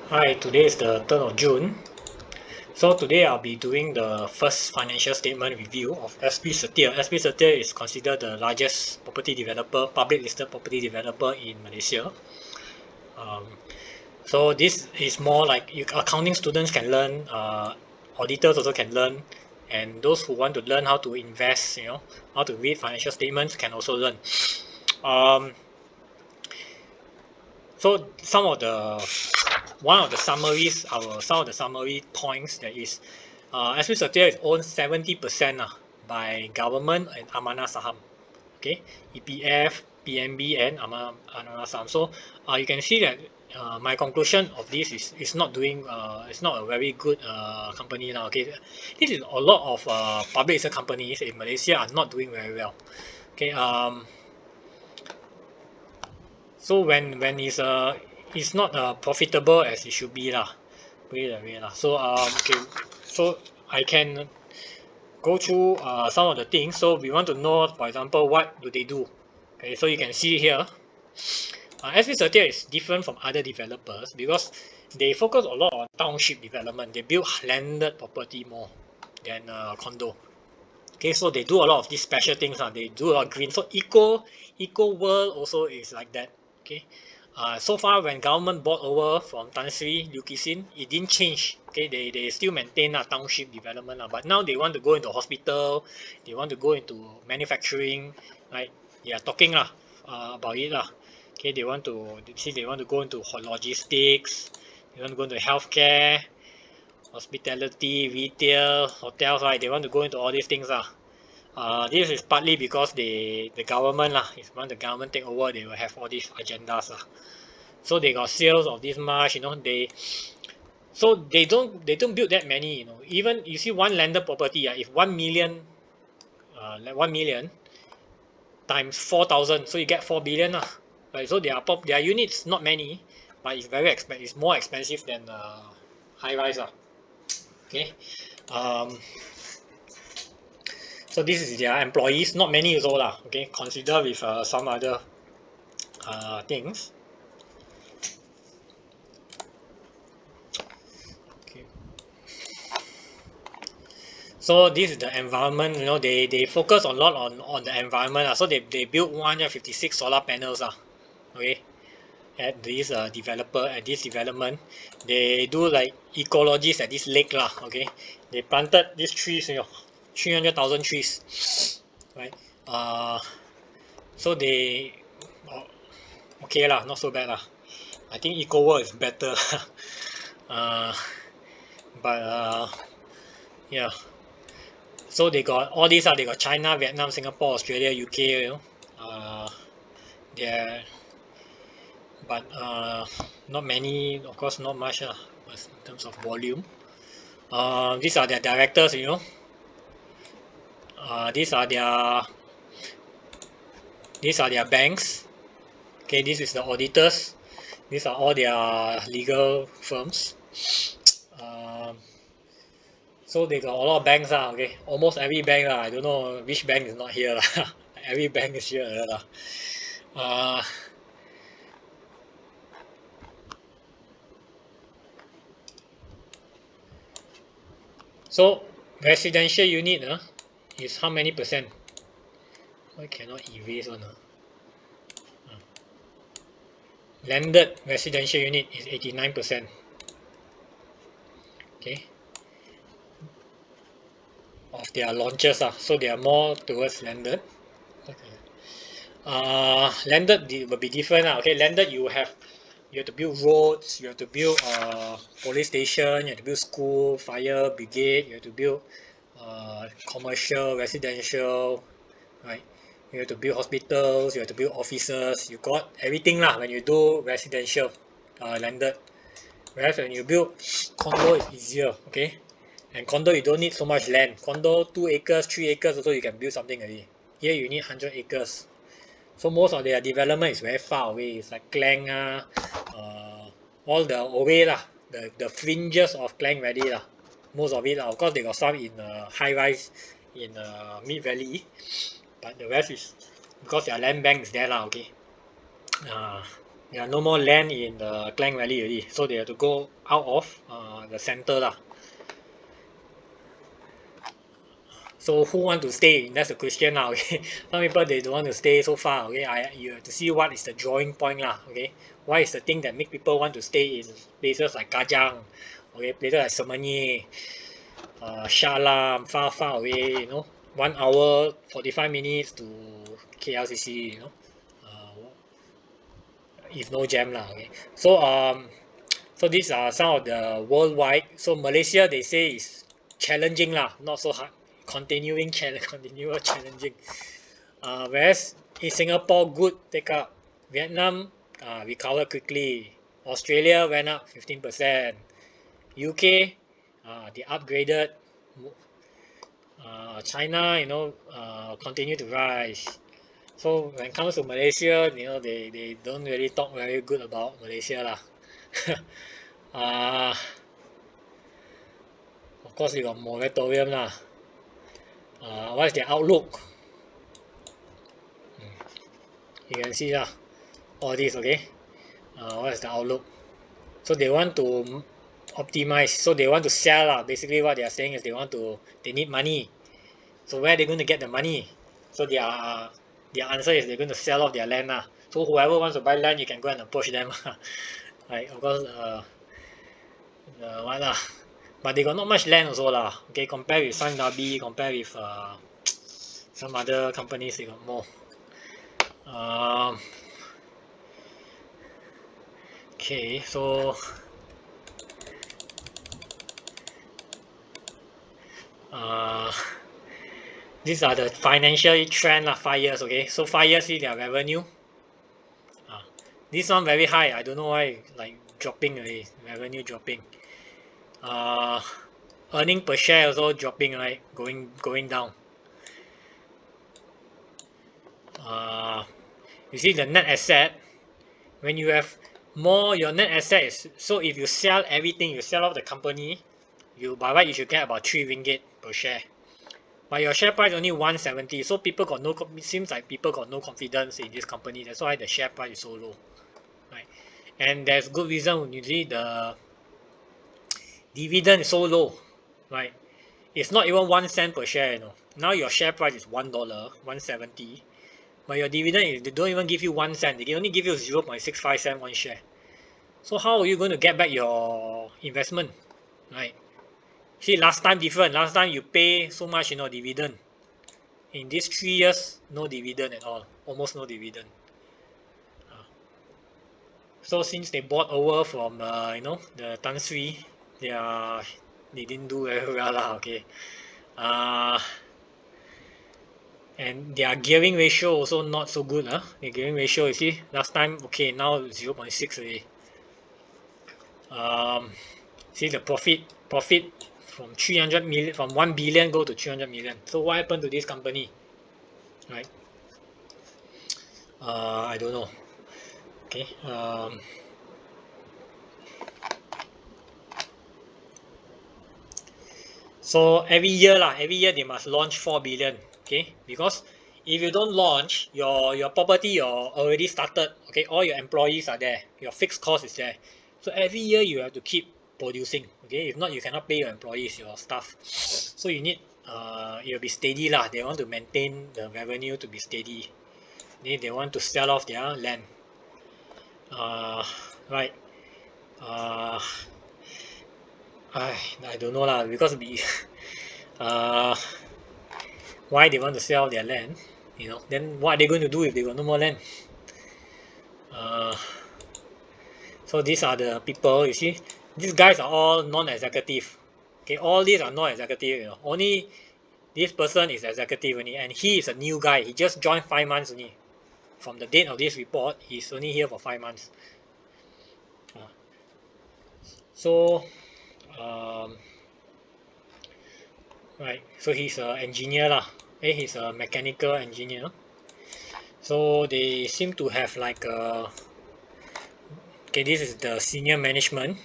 Hi, today is the 3rd of June. So today I'll be doing the first financial statement review of SP Setia. SP Setia is considered the largest property developer, public listed property developer in Malaysia. Um, so this is more like accounting students can learn, auditors also can learn, and those who want to learn how to invest, how to read financial statements can also learn. Um, so one of the summaries, some of the summary points that is, SP Setia is owned 70% by government and amanah saham. Okay, EPF, PNB, and amanah saham. So you can see that my conclusion of this is not doing. It's not a very good company now. Okay, this is a lot of public listed companies in Malaysia are not doing very well. Okay, so when it's not profitable as it should be lah, put it that way lah. So okay, so I can go through some of the things. So we want to know, for example, what do they do? Okay, so you can see here, SP Setia is different from other developers because they focus a lot on township development. They build landed property more than condo. Okay, so they do a lot of these special things. They do a lot of green. So eco world also is like that. Okay. So far when government bought over from Tan Sri Liu Kisin, it didn't change. Okay, they still maintain township development. But now they want to go into hospital, they want to go into manufacturing, right? They are talking about it. Okay, they want to go into logistics, they want to go into healthcare, hospitality, retail, hotels, right? They want to go into all these things. This is partly because the government if when the government take over, they will have all these agendas. So they got sales of this much, they don't build that many, Even you see one landed property, if 1 million, like 1 million times 4,000, so you get 4 billion right? So their units not many, but it's very expensive. It's more expensive than high rise Okay. Um, so this is their employees, not many also Okay, consider with some other things. Okay. So this is the environment. They focus a lot on the environment. So they built 156 solar panels. Okay, at this developer at this development, they do like ecologies at this lake Okay, they planted these trees. 300,000 trees, right? So they oh, okay not so bad I think Eco World is better. uh, but yeah. So they got all these they got China, Vietnam, Singapore, Australia, UK, they're but not many, of course not much in terms of volume. These are their directors, these are their banks. Okay, this is the auditors. These are all their legal firms. Um, so they got a lot of banks okay, almost every bank I don't know which bank is not here every bank is here Uh, so residential unit is how many percent? Why cannot erase one? Landed residential unit is 89%. Okay, of their launches so they are more towards landed. Okay. Landed will be different okay. Landed you have to build roads, you have to build police station, you have to build school, fire brigade, you have to build commercial, residential, right? You have to build hospitals, you have to build offices, you got everything when you do residential landed. Whereas when you build condo it's easier, okay? And condo you don't need so much land. Condo 2 acres, 3 acres also you can build something already. Here you need 100 acres. So most of their development is very far away. It's like Klang all the away the fringes of Klang Valley Most of it Of course they got some in high rise in Mid Valley, but the rest is because their land bank is there okay. Uh, There are no more land in the Klang Valley already, so they have to go out of the center lah. So who want to stay? That's the question now. Okay, some people they don't want to stay so far. Okay, you have to see what is the drawing point lah. Okay, what is the thing that make people want to stay in places like Kajang, okay, places like Semenyi, Shah Alam, far away. 1 hour 45 minutes to KLCC. If no jam lah. Okay, so these are some of the worldwide. So Malaysia they say is challenging lah, not so hard. Continual challenging. Whereas in Singapore, good take up. Vietnam recovered quickly. Australia went up 15%. UK they upgraded. China, continue to rise. So when it comes to Malaysia, they don't really talk very good about Malaysia lah. uh, of course, you got moratorium lah. What is their outlook? You can see lah, all this, okay. What is the outlook? So they want to optimize. So they want to sell lah. Basically, what they are saying is they need money. So where are they going to get the money? So their answer is they're going to sell off their land lah. So whoever wants to buy land, you can go and approach them. Like of course, what lah? But they got not much land also lah. Okay, compare with Sun Dhabi, compare with some other companies, they got more. Okay, so these are the financial trend lah, 5 years. Okay, so 5 years see their revenue. This one very high. I don't know why, like dropping already. Revenue dropping. Earning per share also dropping, right? Going down. You see the net asset. When you have more, your net asset is, so if you sell everything, you sell off the company, by right you should get about 3 ringgit per share. But your share price only 170, so it seems like people got no confidence in this company. That's why the share price is so low, right? And there's good reason. Usually the dividend is so low, right? It's not even 1 cent per share. Now your share price is $1, 170, but your dividend is, they don't even give you 1 cent. They can only give you 0.65 cent one share. So how are you going to get back your investment, right? See, last time different. Last time you pay so much, dividend. In these 3 years, no dividend at all. Almost no dividend. So since they bought over from, the Tan Sri, they didn't do very well lah. Okay. And their gearing ratio also not so good. The gearing ratio, you see, last time okay, now 0.6 already. See the profit from 300 million, from 1 billion go to 300 million. So what happened to this company, right? I don't know. Okay. So every year they must launch 4 billion. Okay, because if you don't launch, your property you're already started. Okay, all your employees are there, your fixed cost is there. So every year you have to keep producing. Okay, if not you cannot pay your employees, your staff. So you need it will be steady lah. They want to maintain the revenue to be steady. They want to sell off their land. Right. I don't know lah, because why they want to sell their land, then what are they going to do if they got no more land? So these are the people, you see, these guys are all non-executive. Okay, all these are non-executive, only this person is executive only, and he is a new guy. He just joined 5 months only. From the date of this report, he's only here for 5 months. So right, so he's an engineer lah. He's a mechanical engineer. So they seem to have like okay, this is the senior management,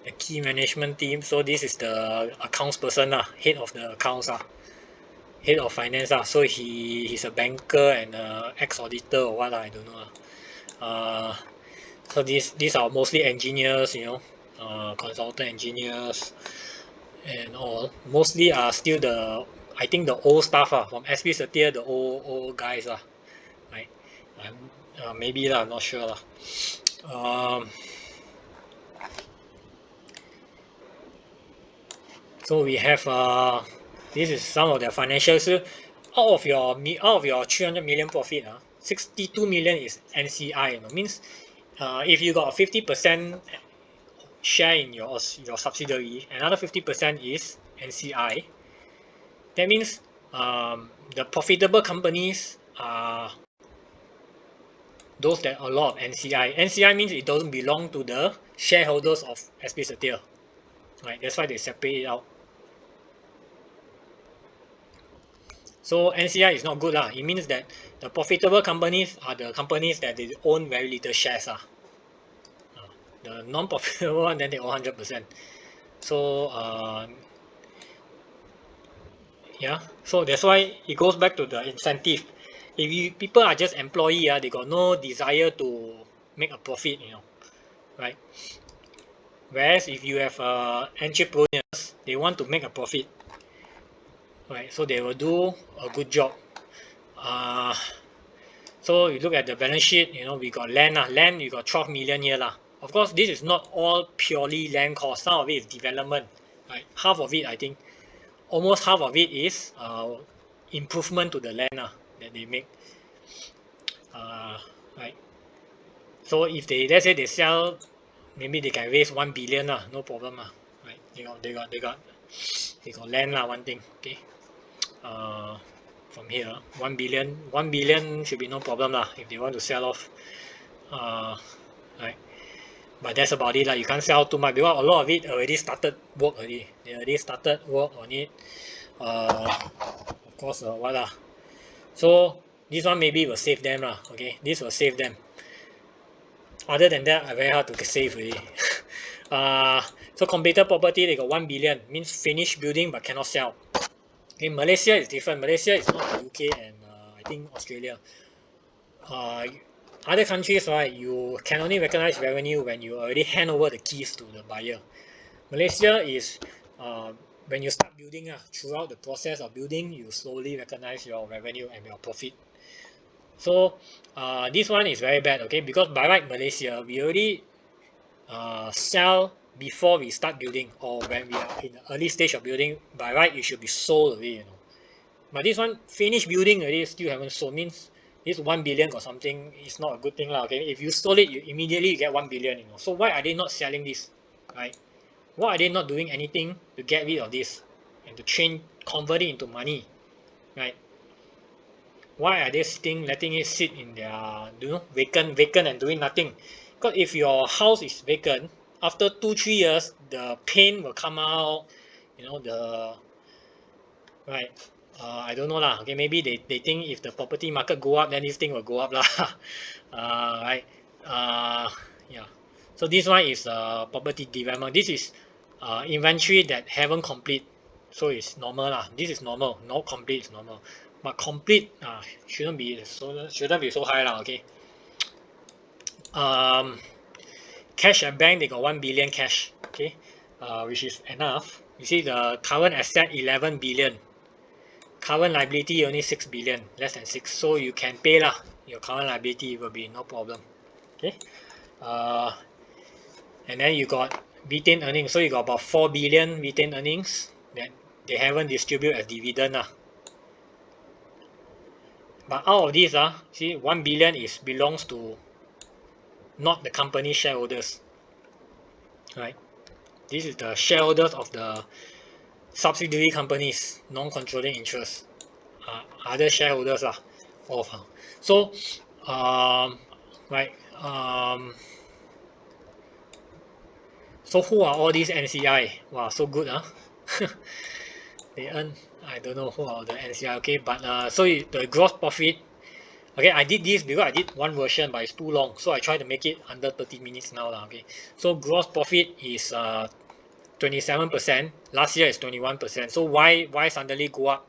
the key management team. So this is the accounts person lah, head of the accounts lah, head of finance lah. So he's a banker and ex-auditor or what lah, I don't know lah. So these are mostly engineers, consultant engineers and all. Mostly are still the I think the old staff from SP Setia, the old guys right? I'm, maybe lah, not sure lah. Um, so we have this is some of their financials. So out of your 300 million profit, 62 million is NCI. Means if you got a 50% share in your subsidiary, another 50% is NCI. That means the profitable companies are those that a lot of NCI. NCI means it doesn't belong to the shareholders of SP Setia. Right? That's why they separate it out. So NCI is not good lah. It means that the profitable companies are the companies that they own very little shares The non-profitable one then they own 100%. So yeah, so that's why it goes back to the incentive. If people are just employee, they got no desire to make a profit, right? Whereas if you have entrepreneurs, they want to make a profit, right? So they will do a good job. So you look at the balance sheet, we got land land you got 12 million here Of course, this is not all purely land cost. Some of it is development, right? Half of it, I think, almost half of it is improvement to the land that they make, right? So if let's say they sell, maybe they can raise 1 billion no problem right? They got land one thing, okay. From here 1 billion should be no problem if they want to sell off, right? But that's about it you can't sell too much because a lot of it already started work already. They already started work on it, of course what so this one maybe will save them okay, this will save them. Other than that, very hard to save already. So completed property they got 1 billion, means finished building but cannot sell. In Malaysia is different. Malaysia is not the UK and I think Australia. Other countries, right, you can only recognize revenue when you already hand over the keys to the buyer. Malaysia is when you start building throughout the process of building, you slowly recognize your revenue and your profit. So this one is very bad, okay, because by right Malaysia, we already sell before we start building, or when we are in the early stage of building. By right, it should be sold already, But this one finished building already still haven't sold, means this 1 billion or something is not a good thing okay. If you sold it, you immediately get 1 billion, So why are they not selling this, right? Why are they not doing anything to get rid of this and to convert it into money, right? Why are they letting it sit in their, vacant and doing nothing? Because if your house is vacant, after 2-3 years, the paint will come out, the right. I don't know okay, maybe they think if the property market go up, then this thing will go up right. Yeah. So this one is property development. This is inventory that haven't complete, so it's normal This is normal. Not complete is normal, but complete shouldn't be so high okay. Cash at bank they got 1 billion cash, okay, which is enough. You see the current asset 11 billion. Current liability only 6 billion, less than 6, so you can pay your current liability will be no problem, okay. And then you got retained earnings, so you got about 4 billion retained earnings that they haven't distributed as dividend but out of this see 1 billion is belongs to not the company shareholders, right? This is the shareholders of the subsidiary companies, non-controlling interest, other shareholders of so right. So who are all these NCI? Wow, so good they earn, I don't know who are the NCI, okay, but so the gross profit, okay, I did this because I did one version but it's too long, so I try to make it under 30 minutes now okay. So gross profit is 27%, last year is 21%, so why suddenly go up?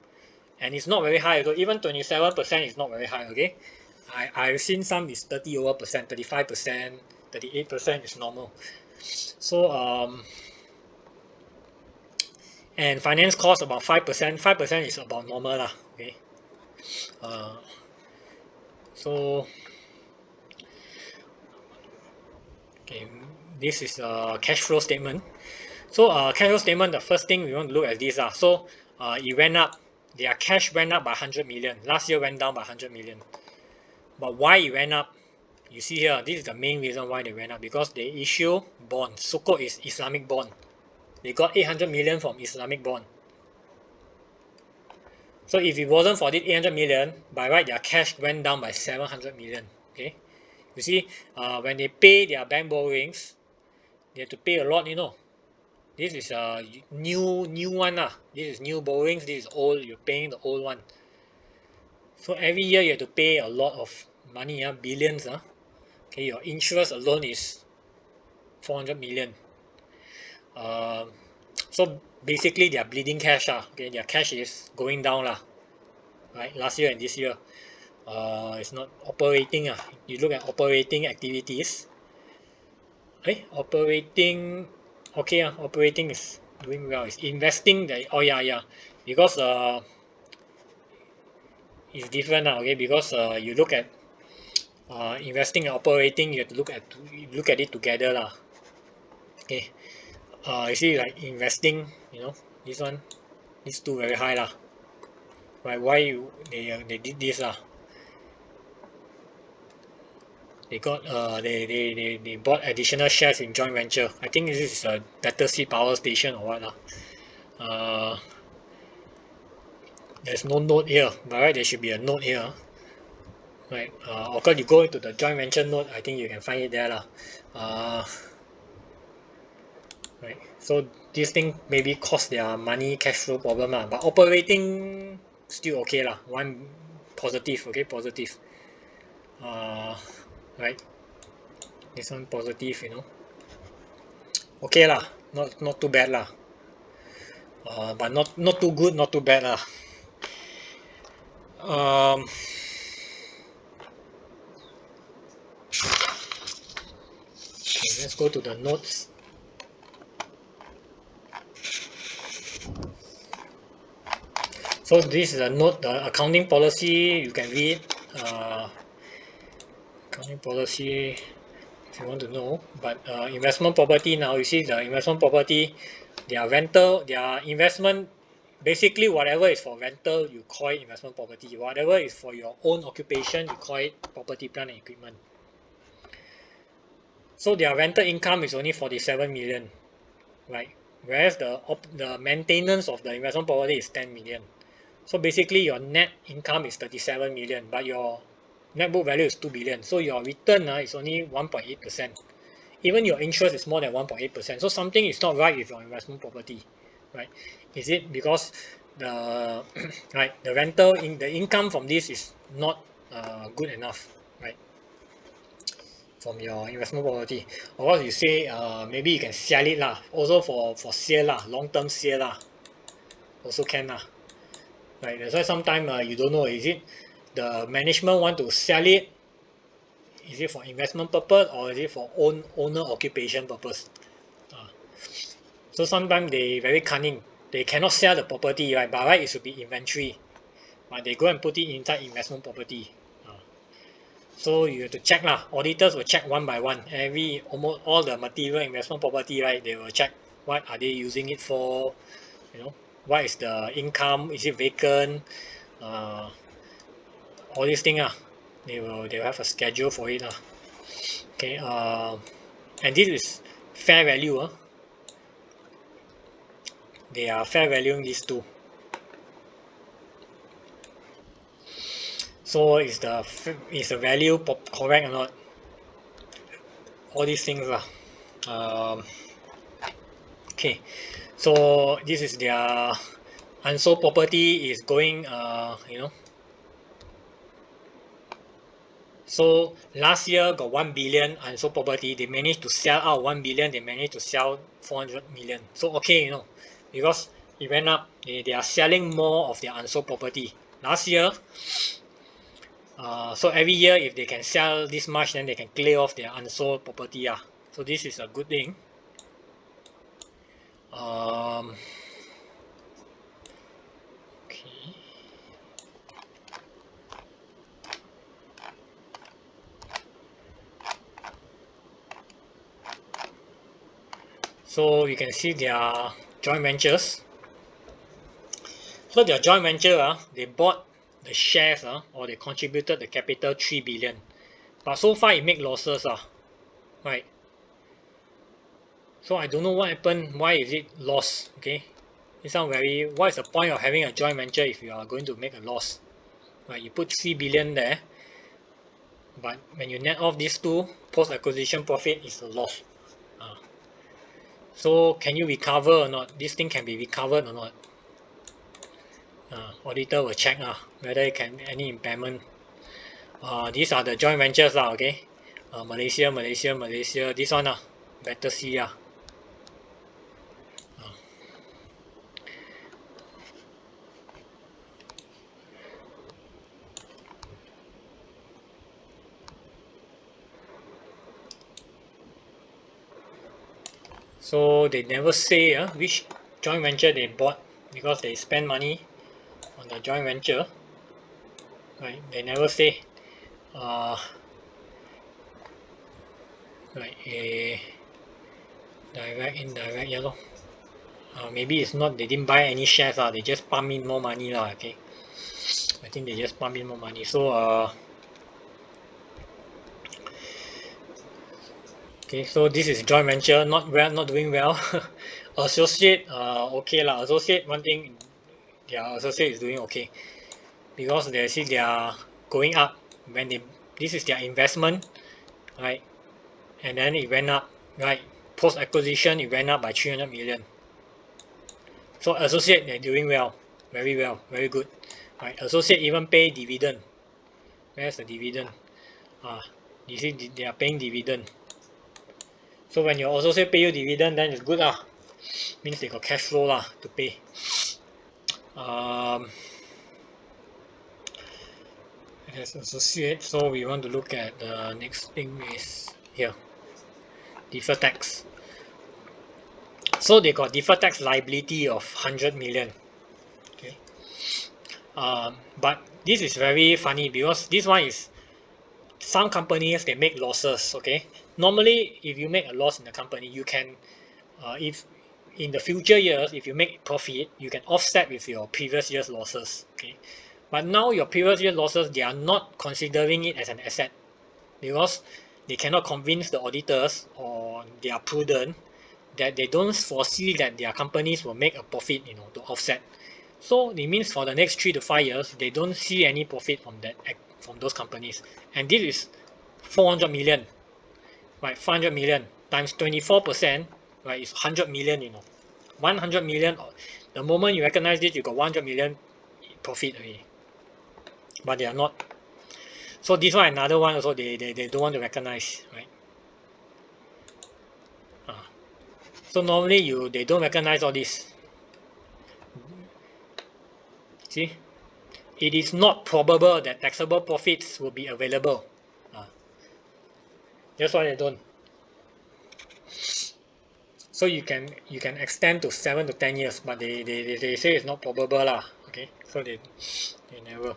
And it's not very high, so even 27% is not very high, okay. I've seen some is 30 over percent, 35%, 38% is normal. So and finance cost about 5%. 5% is about normal lah. Okay. Uh, so okay, this is a cash flow statement. So cash flow statement, the first thing we want to look at this. So it went up. Their cash went up by 100 million. Last year went down by 100 million. But why it went up? You see here, this is the main reason why they went up, because they issue bonds. So-called is Islamic bond. They got 800 million from Islamic bond. So if it wasn't for this 800 million, by right their cash went down by 700 million. Okay, you see, when they pay their bank borrowings, they have to pay a lot. This is a new one lah. This is new borrowings. This is old. You're paying the old one. So every year you have to pay a lot of money. Billions. Okay, your interest alone is 400 million. So basically they are bleeding cash. Okay, their cash is going down lah. Right, last year and this year. It's not operating. You look at operating activities. Operating. Okay, operating is doing well. It's investing. Oh yeah. Because it's different okay. Because you look at investing and operating, you have to look at it together lah. Okay. You see, like investing, this one, these two very high lah. Right? Why they did this lah? They got they bought additional shares in joint venture. I think this is a Battersea Power Station or what lah. There's no note here, but right, there should be a note here. Right. Of course, you go into the joint venture note. I think you can find it there lah. Right. So this thing maybe cost their money cash flow problem lah, but operating still okay lah. One positive, okay, positive. Right. This one positive, okay lah, not too bad lah. But not too good, not too bad lah. Okay, let's go to the notes. So this is a note, the accounting policy. You can read accounting policy if you want to know. But investment property now, you see the investment property, their rental, their investment, basically whatever is for rental, you call it investment property. Whatever is for your own occupation, you call it property, plant and equipment. So their rental income is only 47 million, right? Whereas the maintenance of the investment property is 10 million. So basically your net income is 37 million, but your net book value is 2 billion. So your return is only 1.8%. Even your interest is more than 1.8%. So something is not right with your investment property, right? Is it because the right, the rental the income from this is not good enough, right? From your investment property, or what you say, maybe you can sell it lah. Also for sale lah, long term sale lah. Also can lah. Right, that's why sometimes you don't know, is it the management want to sell it, is it for investment purpose or is it for owner occupation purpose? So sometimes they very cunning, they cannot sell the property, right? But right, it should be inventory, but they go and put it inside investment property. So you have to check lah. Auditors will check one by one. Almost all the material investment property, right? They will check what are they using it for, what is the income, is it vacant, all these things they will have a schedule for it okay. And this is fair value they are fair valuing these two. So is the value correct or not? All these things okay. So this is their unsold property is going so last year got 1 billion unsold property. They managed to sell out 1 billion. They managed to sell 400 million. So okay, because it went up. They are selling more of their unsold property. Last year, So every year if they can sell this much, then they can clear off their unsold property. So this is a good thing. Okay. So you can see their joint ventures. So their joint venture, they bought the shares, or they contributed the capital 3 billion. But so far it make losses, right? So I don't know what happened, why is it loss, okay? It sounds very, what is the point of having a joint venture if you are going to make a loss? Right, you put 3 billion there, but when you net off these two, post-acquisition profit is a loss. So can you recover or not? This thing can be recovered or not? Auditor will check whether it can any impairment. These are the joint ventures okay. Malaysia, Malaysia, Malaysia. This one better see So they never say which joint venture they bought because they spend money on the joint venture. Right? They never say. Like a direct, indirect, yeah lor. Maybe it's not they didn't buy any shares they just pump in more money okay. I think they just pump in more money. So okay, so this is joint venture, not well, not doing well. Associate, okay lah. Associate, one thing, their associate is doing okay because they see they are going up when they. This is their investment, right? And then it went up, right? Post acquisition, it went up by 300 million. So associate, they're doing well, very good. Right? Associate even pay dividend. Where's the dividend? You see, they are paying dividend. So when your associate pay you dividend, then it's good Means they got cash flow to pay. As associate, so we want to look at the next thing is here, deferred tax. So they got deferred tax liability of 100 million. Okay. But this is very funny because this one is some companies they make losses. Okay. Normally, if you make a loss in the company, you can, if in the future years, if you make profit, you can offset with your previous year's losses. Okay. But now your previous year losses, they are not considering it as an asset because they cannot convince the auditors or they are prudent that they don't foresee that their companies will make a profit, to offset. So it means for the next 3 to 5 years, they don't see any profit from those companies. And this is 400 million, right? 500 million times 24%, right? Is 100 million, 100 million. The moment you recognize this, you got 100 million profit already. But they are not. So this one, another one also, they don't want to recognize, right? So normally they don't recognize all this. See, it is not probable that taxable profits will be available. That's why they don't. So you can extend to 7 to 10 years, but they say it's not probable Okay, so they never.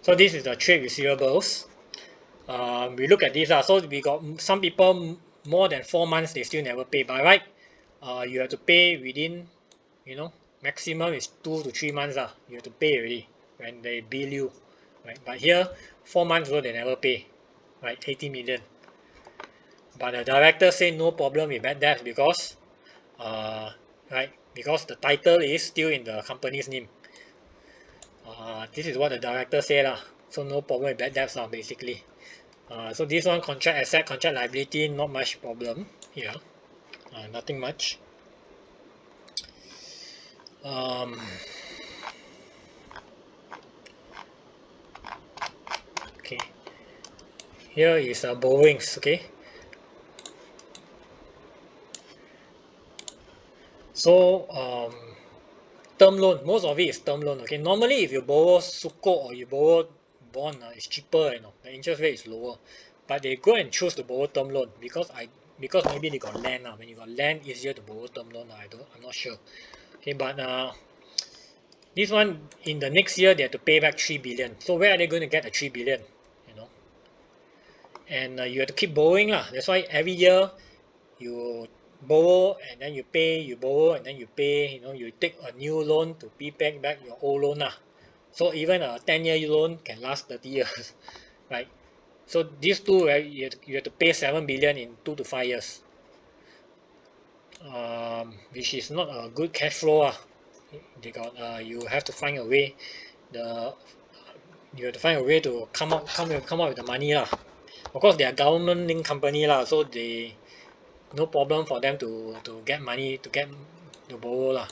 So this is the trade receivables. We look at this so we got some people more than 4 months they still never pay. By right, you have to pay within, maximum is 2 to 3 months you have to pay already when they bill you, right? But here 4 months ago they never pay, right? 80 million. But the director say no problem with bad debts because, right? Because the title is still in the company's name. This is what the director say So no problem with bad debts basically. So this one, contract asset, contract liability, not much problem here. Nothing much. Okay. Here is borrowings. Okay. So term loan. Most of it is term loan. Okay, normally if you borrow Sukuk or you borrow bond, it's cheaper. The interest rate is lower. But they go and choose to borrow term loan because maybe they got land. When you got land, easier to borrow term loan. I'm not sure. Okay, but this one in the next year they have to pay back 3 billion. So where are they going to get the 3 billion? You know, and you have to keep borrowing lah. That's why every year you borrow and then you pay, you borrow and then you pay. You take a new loan to pay back your old loan lah. So even a 10-year loan can last 30 years, right? So these two, right, you have to pay 7 billion in 2 to 5 years, which is not a good cash flow. You have to find a way. You have to find a way to come up with the money lah. Of course, they are government-linked company lah, so they no problem for them to get money to borrow lah.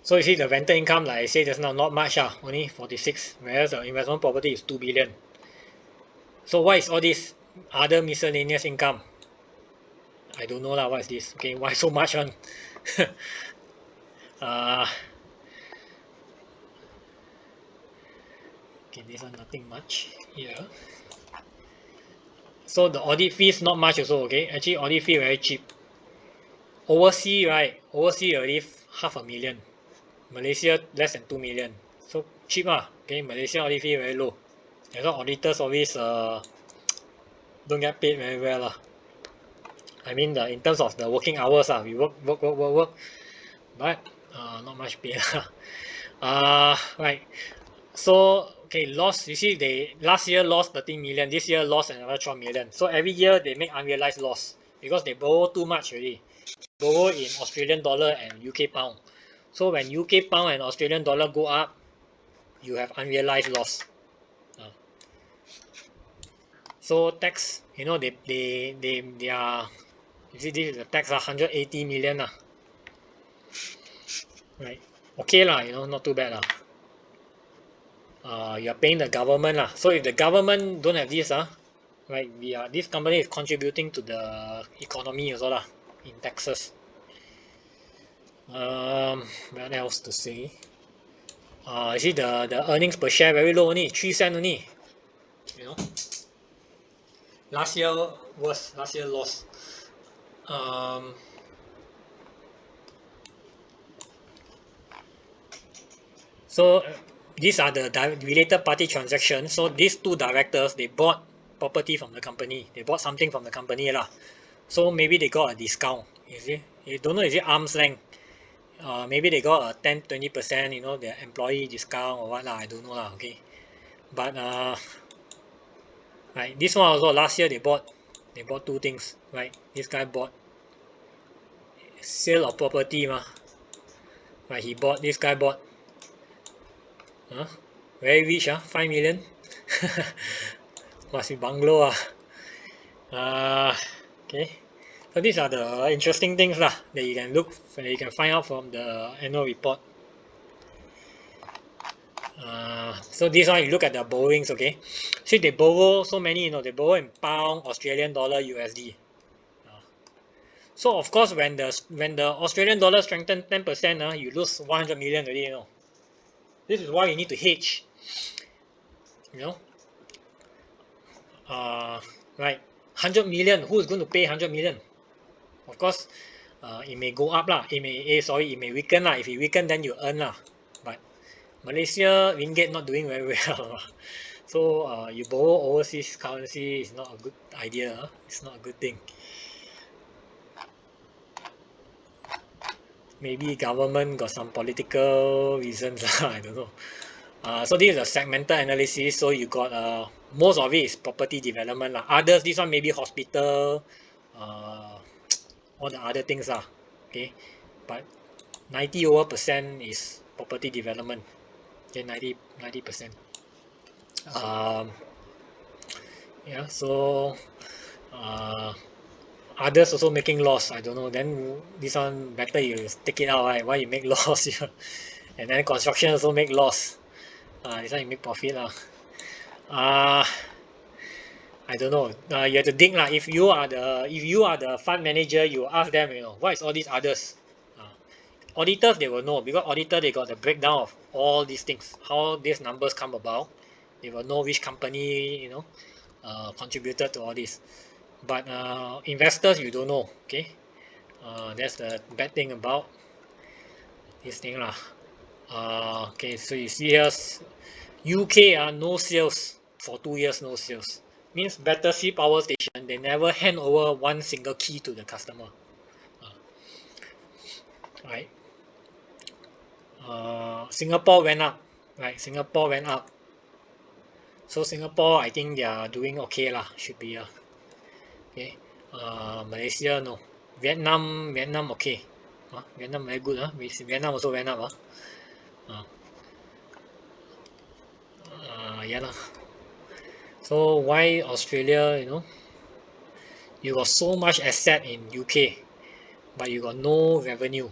So you see the rental income, like I said just now, not much only 46, whereas the investment property is 2 billion. So what is all this other miscellaneous income? I don't know lah. What is this? Okay, why so much one? Okay, this one nothing much here. So the audit fees not much also. Okay, actually audit fee very cheap. Overseas, right? Overseas already 500,000. Malaysia less than 2 million. So cheap Okay, Malaysia audit fee very low. That's why auditors always don't get paid very well lah. I mean in terms of the working hours we work, but not much pay right. So okay, loss. You see, they last year lost 13 million. This year lost another 12 million. So every year they make unrealized loss because they borrow too much already. Borrow in Australian dollar and UK pound. So when UK pound and Australian dollar go up, you have unrealized loss. So tax, they are. You see, this is the tax 180 million right? Okay lah, not too bad lah. You're paying the government lah. So if the government don't have this right, this company is contributing to the economy also lah in taxes. What else to say? You see the earnings per share very low only, 3 cents only. Last year worse, last year lost. So these are the related party transactions. So these two directors, they bought property from the company. They bought something from the company lah. So maybe they got a discount. You see, you don't know, is it arm's length? Maybe they got a 10-20%, their employee discount or what lah. I don't know lah. Okay, but right, this one also last year they bought two things. Right, this guy bought sale of property Right, this guy bought. Very rich 5 million. Must be bungalow okay. So these are the interesting things that you can find out from the annual report. So this one, you look at the borrowings, okay. See, they borrow so many, they borrow in pound, Australian dollar, USD. So of course, when the Australian dollar strengthen 10%, you lose 100 million already, This is why you need to hedge. Right, 100 million. Who is going to pay 100 million? Of course, it may go up lah. It may weaken lah. If it weaken, then you earn lah. But Malaysia ringgit not doing very well. So you borrow overseas currency is not a good idea. It's not a good thing. Maybe government got some political reasons. I don't know. So this is a segmental analysis. So you got most of it is property development lah. Others, this one maybe hospital, all the other things okay. But 90% is property development. Okay, 90%. Yeah. So others also making loss. I don't know. Then this one better you take it out, right? Why you make loss? And then construction also make loss. This one you make profit lah. I don't know. You have to think lah. If you are the fund manager, you ask them, what is all these others? auditors they will know, because auditor they got the breakdown of all these things, how these numbers come about. They will know which company, contributed to all this. But investors you don't know. Okay, that's the bad thing about this thing lah. Okay, so you see here, UK no sales for 2 years, no sales. Means Battersea Power Station they never hand over one single key to the customer. Uh, right. Singapore went up. Right, Singapore went up. So Singapore I think they are doing okay lah. Should be okay. Malaysia no. Vietnam okay. Vietnam very good Vietnam also went up yeah lah. So why Australia, you got so much asset in UK, but you got no revenue.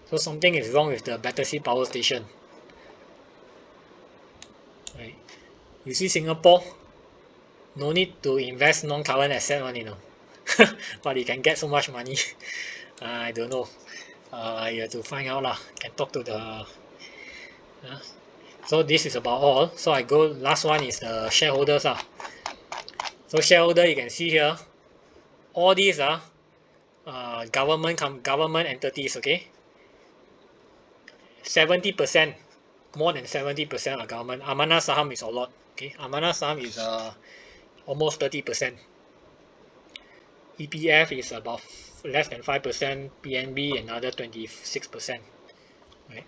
So something is wrong with the Battersea Power Station. Right. You see Singapore, no need to invest non-current asset one. But you can get so much money. I don't know. You have to find out lah. Can talk to the. So this is about all. So I go. Last one is the shareholders So shareholder you can see here. All these government entities. Okay. 70%, more than 70% are government. Amanah Saham is a lot. Okay. Amanah Saham is almost 30%. EPF is about less than 5%, PNB another 26%. Right.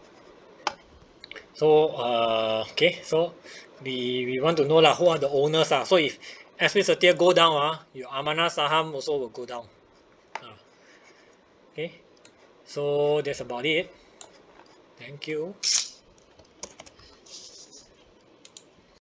So okay, so we want to know lah who are the owners So if Setia go down your Amanah Saham also will go down. Okay, so that's about it. Thank you.